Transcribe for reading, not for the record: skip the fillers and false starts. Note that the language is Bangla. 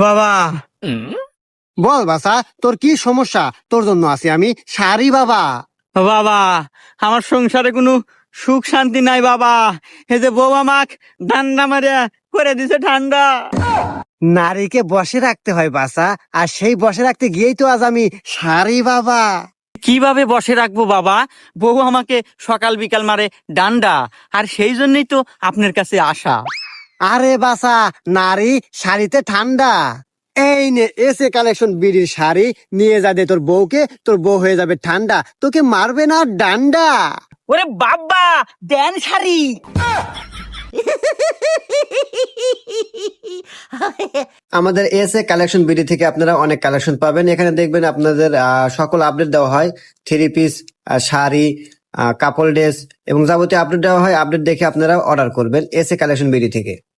বাবা, বল বাসা, তোর কি সমস্যা? তোর জন্য আছি আমি শাড়ি বাবা। বাবা, আমার সংসারে কোনো সুখ শান্তি নাই বাবা। এই যে বউ আমাক ডান্ডা মারিয়া করে দিছে ঠান্ডা। নারীকে বসে রাখতে হয় বাসা, আর সেই বসে রাখতে গিয়েই তো আজ আমি শাড়ি বাবা। কিভাবে বসে রাখবো বাবা? বউ আমাকে সকাল বিকাল মারে ডান্ডা, আর সেই জন্যই তো আপনার কাছে আসা। আরে বাসা, নারী শাড়িতে ঠান্ডা। এই নে এসে কালেকশন বিড়ির শাড়ি, নিয়ে যা দে তোর বউকে, তোর বউ হয়ে যাবে ঠান্ডা, তোকে মারবে না ডান্ডা। ওরে বাবা, দেন শাড়ি। আমাদের এসে কালেকশন বিডি থেকে আপনারা অনেক কালেকশন পাবেন। এখানে দেখবেন আপনাদের সকল আপডেট দেওয়া হয়, three piece, sari, couple dress এবং যাবতীয় আপডেট দেওয়া হয়। আপডেট দেখে আপনারা অর্ডার করবেন এসে কালেকশন বিডি থেকে।